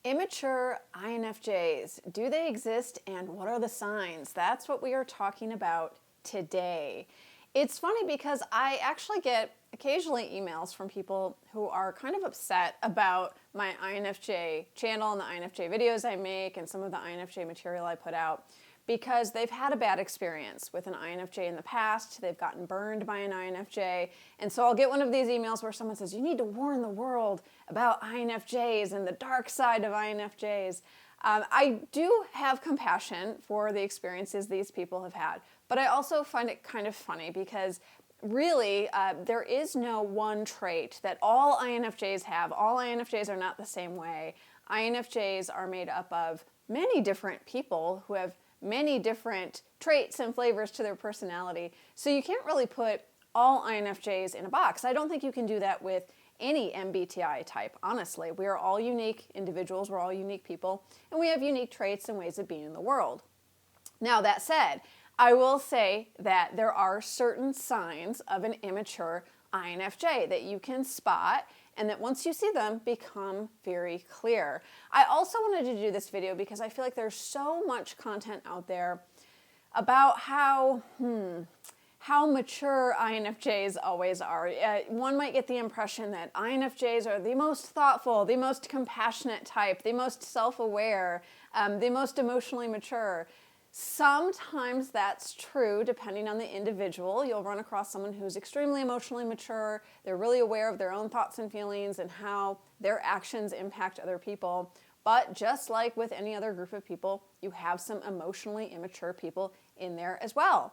Immature INFJs, do they exist and what are the signs? That's what we are talking about today. It's funny because I actually get occasionally emails from people who are kind of upset about my INFJ channel and the INFJ videos I make and some of the INFJ material I put out because they've had a bad experience with an INFJ in the past. They've gotten burned by an INFJ. And so I'll get one of these emails where someone says, you need to warn the world about INFJs and the dark side of INFJs. I do have compassion for the experiences these people have had, but I also find it kind of funny because really there is no one trait that all INFJs have. All INFJs are not the same way. INFJs are made up of many different people who have many different traits and flavors to their personality. So you can't really put all INFJs in a box. I don't think you can do that with any MBTI type, honestly. We are all unique individuals, we're all unique people, and we have unique traits and ways of being in the world. Now, that said, I will say that there are certain signs of an immature INFJ that you can spot and that once you see them, become very clear. I also wanted to do this video because I feel like there's so much content out there about how mature INFJs always are. One might get the impression that INFJs are the most thoughtful, the most compassionate type, the most self-aware, the most emotionally mature. Sometimes that's true, depending on the individual. You'll run across someone who's extremely emotionally mature. They're really aware of their own thoughts and feelings and how their actions impact other people. But just like with any other group of people, you have some emotionally immature people in there as well.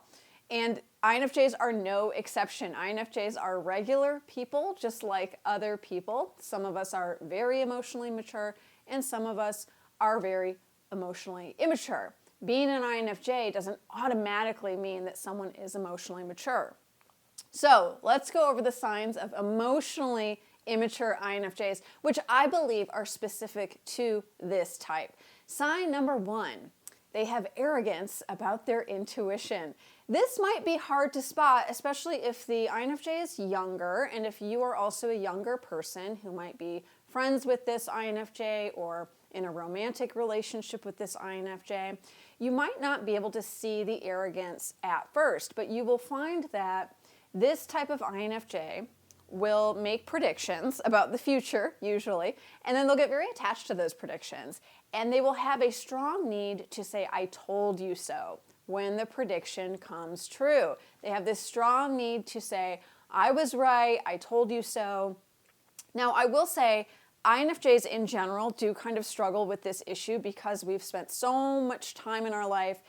And INFJs are no exception. INFJs are regular people, just like other people. Some of us are very emotionally mature, and some of us are very emotionally immature. Being an INFJ doesn't automatically mean that someone is emotionally mature. So let's go over the signs of emotionally immature INFJs, which I believe are specific to this type. Sign number one, they have arrogance about their intuition. This might be hard to spot, especially if the INFJ is younger, and if you are also a younger person who might be friends with this INFJ or in a romantic relationship with this INFJ. You might not be able to see the arrogance at first, but you will find that this type of INFJ will make predictions about the future, usually, and then they'll get very attached to those predictions, and they will have a strong need to say, I told you so, when the prediction comes true. They have this strong need to say, I was right, I told you so. Now, I will say, INFJs in general do kind of struggle with this issue because we've spent so much time in our life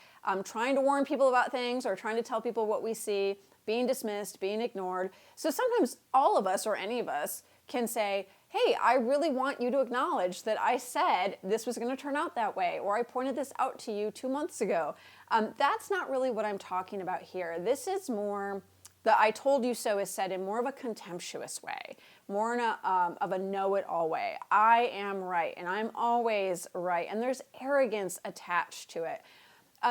trying to warn people about things or trying to tell people what we see, being dismissed, being ignored. So sometimes all of us or any of us can say, hey, I really want you to acknowledge that I said this was going to turn out that way, or I pointed this out to you 2 months ago. That's not really what I'm talking about here. This is more, the I told you so is said in more of a contemptuous way, more in of a know-it-all way. I am right, and I'm always right, and there's arrogance attached to it.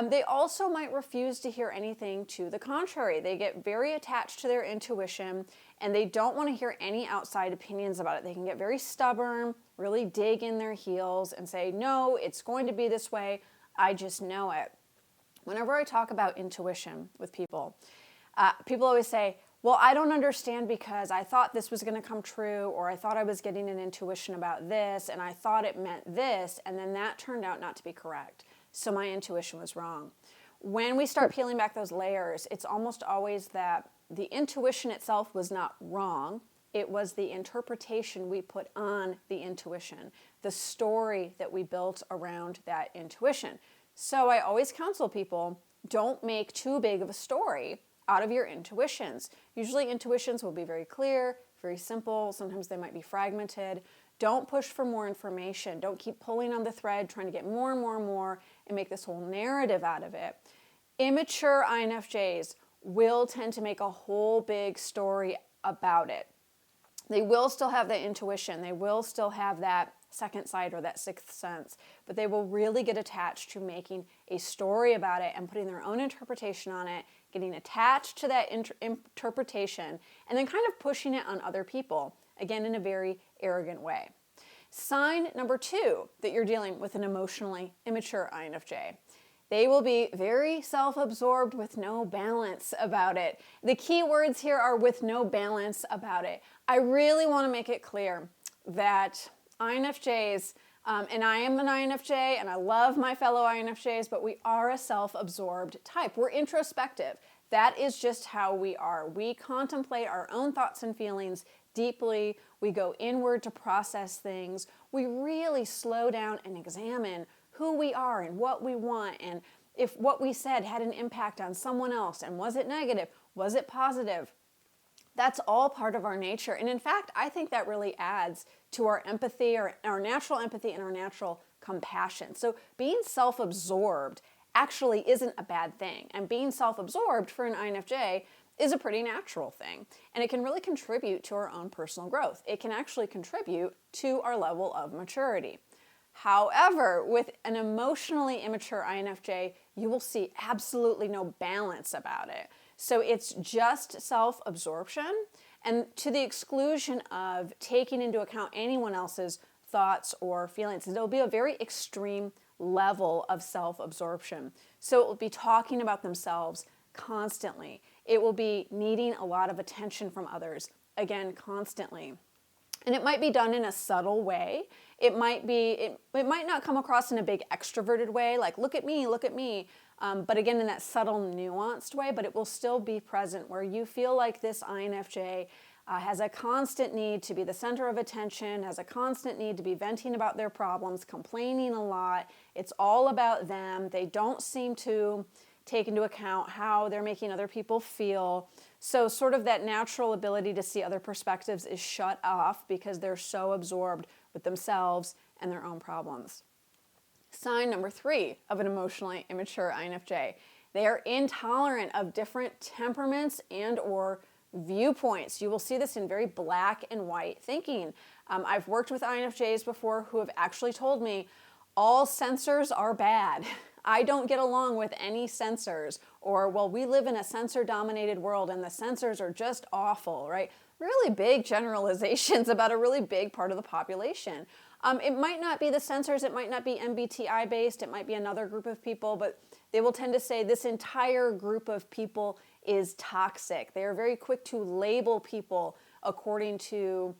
They also might refuse to hear anything to the contrary. They get very attached to their intuition, and they don't want to hear any outside opinions about it. They can get very stubborn, really dig in their heels, and say, no, it's going to be this way. I just know it. Whenever I talk about intuition with people, people always say, well, I don't understand because I thought this was going to come true, or I thought I was getting an intuition about this, and I thought it meant this, and then that turned out not to be correct. So my intuition was wrong. When we start peeling back those layers, it's almost always that the intuition itself was not wrong. It was the interpretation we put on the intuition, the story that we built around that intuition. So I always counsel people, don't make too big of a story out of your intuitions. Usually intuitions will be very clear, very simple. Sometimes they might be fragmented. Don't push for more information. Don't keep pulling on the thread, trying to get more and more and more and make this whole narrative out of it. Immature INFJs will tend to make a whole big story about it. They will still have that intuition. They will still have that second sight or that sixth sense, but they will really get attached to making a story about it and putting their own interpretation on it, getting attached to that interpretation, and then kind of pushing it on other people, again, in a very arrogant way. Sign number 2 that you're dealing with an emotionally immature INFJ. They will be very self-absorbed with no balance about it. The key words here are with no balance about it. I really want to make it clear that INFJs, and I am an INFJ and I love my fellow INFJs, but we are a self-absorbed type. We're introspective. That is just how we are. We contemplate our own thoughts and feelings deeply. We go inward to process things. We really slow down and examine who we are and what we want, and if what we said had an impact on someone else, and was it negative, was it positive? That's all part of our nature. And in fact, I think that really adds to our empathy, or our natural empathy and our natural compassion. So being self-absorbed actually isn't a bad thing. And being self-absorbed for an INFJ is a pretty natural thing. And it can really contribute to our own personal growth. It can actually contribute to our level of maturity. However, with an emotionally immature INFJ, you will see absolutely no balance about it. So it's just self-absorption, and to the exclusion of taking into account anyone else's thoughts or feelings. There'll be a very extreme level of self-absorption. So it will be talking about themselves constantly. It will be needing a lot of attention from others, again, constantly. And it might be done in a subtle way. It might not come across in a big extroverted way, like look at me, but again, in that subtle, nuanced way, but it will still be present where you feel like this INFJ has a constant need to be the center of attention, has a constant need to be venting about their problems, complaining a lot. It's all about them. They don't seem to take into account how they're making other people feel. So sort of that natural ability to see other perspectives is shut off because they're so absorbed with themselves and their own problems. Sign number 3 of an emotionally immature INFJ. They are intolerant of different temperaments and or viewpoints. You will see this in very black and white thinking. I've worked with INFJs before who have actually told me all sensors are bad. I don't get along with any sensors, or, well, we live in a sensor-dominated world and the sensors are just awful, right? Really big generalizations about a really big part of the population. It might not be the sensors, it might not be MBTI based, it might be another group of people, but they will tend to say this entire group of people is toxic. They are very quick to label people according to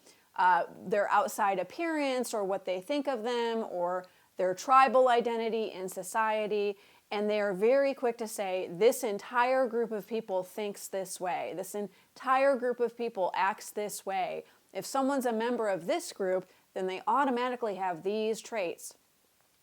their outside appearance or what they think of them or their tribal identity in society, and they are very quick to say this entire group of people thinks this way, this entire group of people acts this way. If someone's a member of this group, then they automatically have these traits.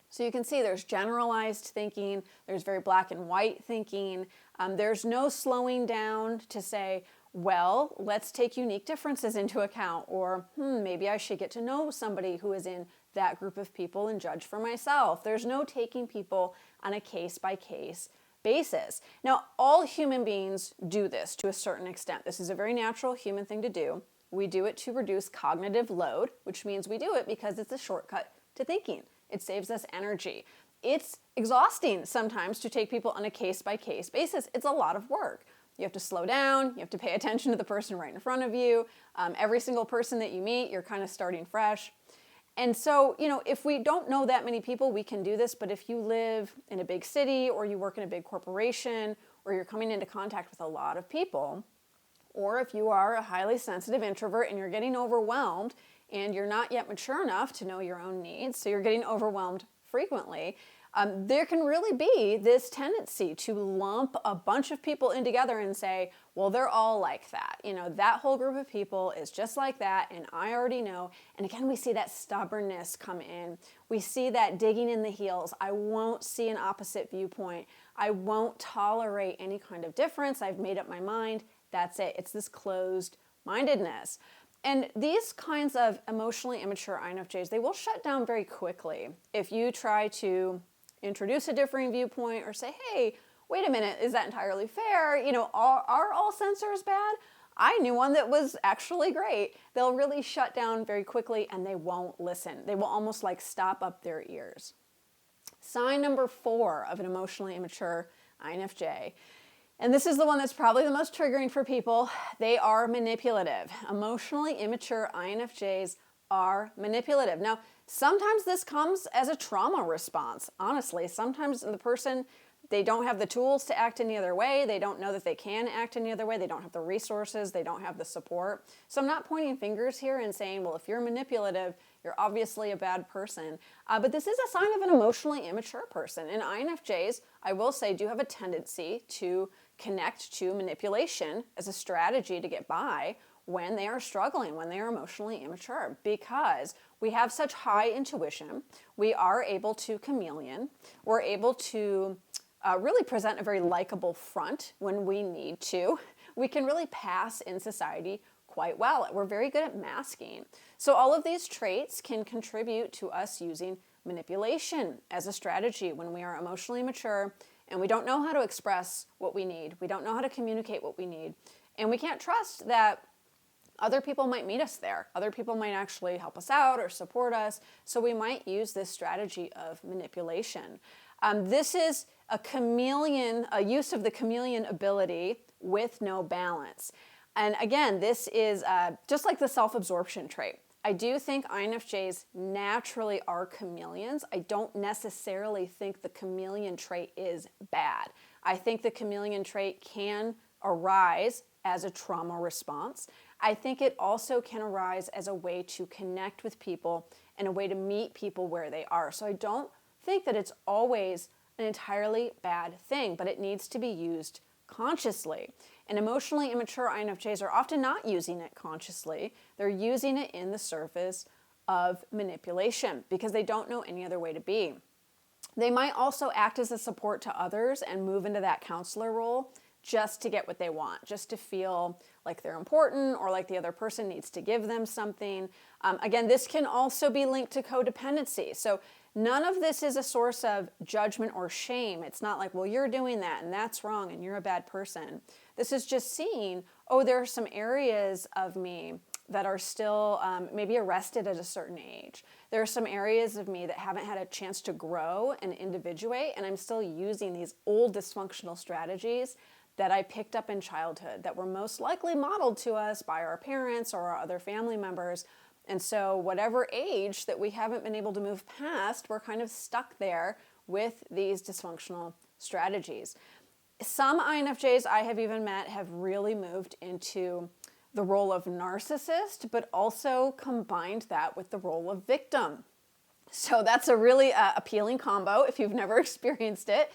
So you can see there's generalized thinking, there's very black and white thinking, there's no slowing down to say, well, let's take unique differences into account, or maybe I should get to know somebody who is in that group of people and judge for myself. There's no taking people on a case-by-case basis. Now, all human beings do this to a certain extent. This is a very natural human thing to do. We do it to reduce cognitive load, which means we do it because it's a shortcut to thinking. It saves us energy. It's exhausting sometimes to take people on a case-by-case basis. It's a lot of work. You have to slow down, you have to pay attention to the person right in front of you. Every single person that you meet, you're kind of starting fresh. And so, if we don't know that many people, we can do this, but if you live in a big city or you work in a big corporation or you're coming into contact with a lot of people, or if you are a highly sensitive introvert and you're getting overwhelmed and you're not yet mature enough to know your own needs, so you're getting overwhelmed frequently, there can really be this tendency to lump a bunch of people in together and say, well, they're all like that. That whole group of people is just like that, and I already know. And again, we see that stubbornness come in. We see that digging in the heels. I won't see an opposite viewpoint. I won't tolerate any kind of difference. I've made up my mind. That's it. It's this closed-mindedness. And these kinds of emotionally immature INFJs, they will shut down very quickly if you try to introduce a differing viewpoint or say, hey, wait a minute, is that entirely fair? Are all sensors bad? I knew one that was actually great. They'll really shut down very quickly and they won't listen. They will almost like stop up their ears. Sign number 4 of an emotionally immature INFJ. And this is the one that's probably the most triggering for people. They are manipulative. Emotionally immature INFJs are manipulative. Now, sometimes this comes as a trauma response, honestly. Sometimes the person, they don't have the tools to act any other way. They don't know that they can act any other way. They don't have the resources. They don't have the support. So I'm not pointing fingers here and saying, well, if you're manipulative, you're obviously a bad person. But this is a sign of an emotionally immature person. And INFJs, I will say, do have a tendency to connect to manipulation as a strategy to get by when they are struggling, when they are emotionally immature, because we have such high intuition. We are able to chameleon. We're able to really present a very likable front when we need to. We can really pass in society quite well. We're very good at masking. So all of these traits can contribute to us using manipulation as a strategy when we are emotionally mature and we don't know how to express what we need. We don't know how to communicate what we need. And we can't trust that other people might meet us there. Other people might actually help us out or support us. So we might use this strategy of manipulation. This is a use of the chameleon ability with no balance. And again, this is just like the self-absorption trait. I do think INFJs naturally are chameleons. I don't necessarily think the chameleon trait is bad. I think the chameleon trait can arise as a trauma response. I think it also can arise as a way to connect with people and a way to meet people where they are. So I don't think that it's always an entirely bad thing, but it needs to be used consciously. And emotionally immature INFJs are often not using it consciously. They're using it in the service of manipulation because they don't know any other way to be. They might also act as a support to others and move into that counselor role just to get what they want, just to feel like they're important or like the other person needs to give them something. Again, this can also be linked to codependency. So none of this is a source of judgment or shame. It's not like, well, you're doing that and that's wrong and you're a bad person. This is just seeing, oh, there are some areas of me that are still maybe arrested at a certain age. There are some areas of me that haven't had a chance to grow and individuate, and I'm still using these old dysfunctional strategies that I picked up in childhood that were most likely modeled to us by our parents or our other family members. And so whatever age that we haven't been able to move past, we're kind of stuck there with these dysfunctional strategies. Some INFJs I have even met have really moved into the role of narcissist, but also combined that with the role of victim. So that's a really appealing combo if you've never experienced it,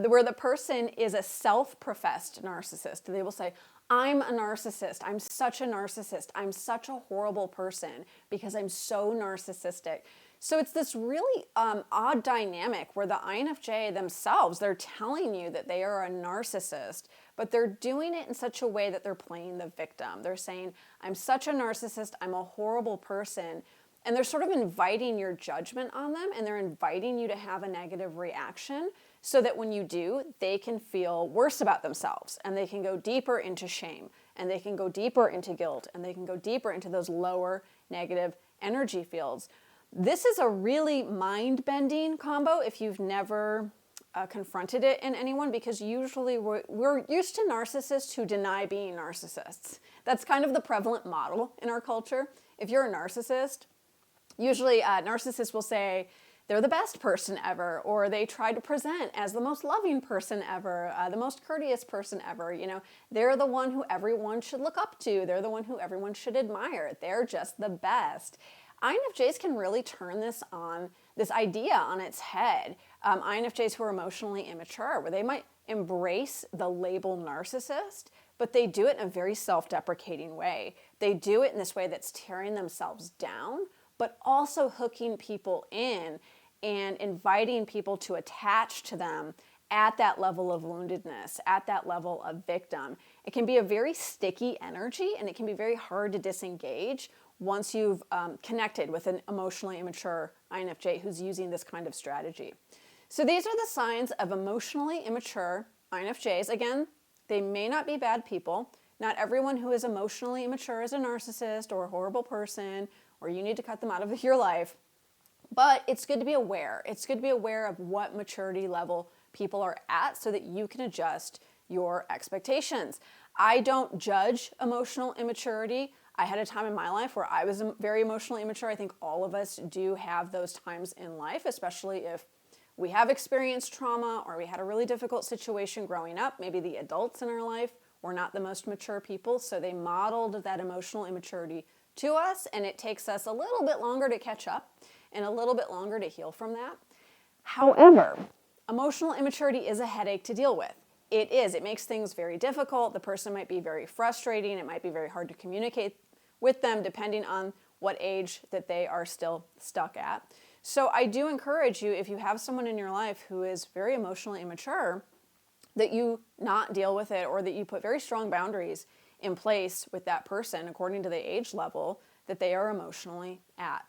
where the person is a self-professed narcissist. They will say, I'm a narcissist. I'm such a narcissist. I'm such a horrible person because I'm so narcissistic. So it's this really odd dynamic where the INFJ themselves, they're telling you that they are a narcissist, but they're doing it in such a way that they're playing the victim. They're saying, I'm such a narcissist. I'm a horrible person. And they're sort of inviting your judgment on them, and they're inviting you to have a negative reaction so that when you do, they can feel worse about themselves, and they can go deeper into shame, and they can go deeper into guilt, and they can go deeper into those lower negative energy fields. This is a really mind-bending combo if you've never confronted it in anyone, because usually we're used to narcissists who deny being narcissists. That's kind of the prevalent model in our culture. If you're a narcissist, usually narcissists will say they're the best person ever, or they try to present as the most loving person ever, the most courteous person ever. You know, they're the one who everyone should look up to. They're the one who everyone should admire. They're just the best. INFJs can really turn this idea on its head. INFJs who are emotionally immature, where they might embrace the label narcissist, but they do it in a very self-deprecating way. They do it in this way that's tearing themselves down, but also hooking people in and inviting people to attach to them at that level of woundedness, at that level of victim. It can be a very sticky energy, and it can be very hard to disengage once you've connected with an emotionally immature INFJ who's using this kind of strategy. So these are the signs of emotionally immature INFJs. Again, they may not be bad people. Not everyone who is emotionally immature is a narcissist or a horrible person, or you need to cut them out of your life. But it's good to be aware. It's good to be aware of what maturity level people are at so that you can adjust your expectations. I don't judge emotional immaturity. I had a time in my life where I was very emotionally immature. I think all of us do have those times in life, especially if we have experienced trauma or we had a really difficult situation growing up. Maybe the adults in our life were not the most mature people, so they modeled that emotional immaturity to us, and it takes us a little bit longer to catch up and a little bit longer to heal from that. However, emotional immaturity is a headache to deal with. It is. It makes things very difficult. The person might be very frustrating. It might be very hard to communicate with them depending on what age that they are still stuck at. So I do encourage you, if you have someone in your life who is very emotionally immature, that you not deal with it, or that you put very strong boundaries in place with that person according to the age level that they are emotionally at.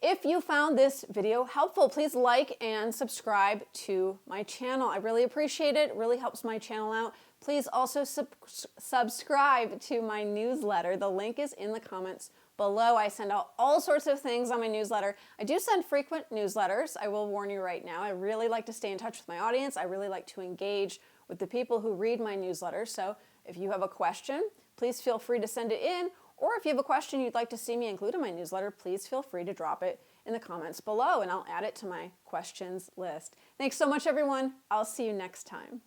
If you found this video helpful, please like and subscribe to my channel. I really appreciate it. It really helps my channel out. Please also subscribe to my newsletter. The link is in the comments below. I send out all sorts of things on my newsletter. I do send frequent newsletters. I will warn you right now. I really like to stay in touch with my audience. I really like to engage with the people who read my newsletter. So if you have a question, please feel free to send it in. Or if you have a question you'd like to see me include in my newsletter, please feel free to drop it in the comments below and I'll add it to my questions list. Thanks so much, everyone. I'll see you next time.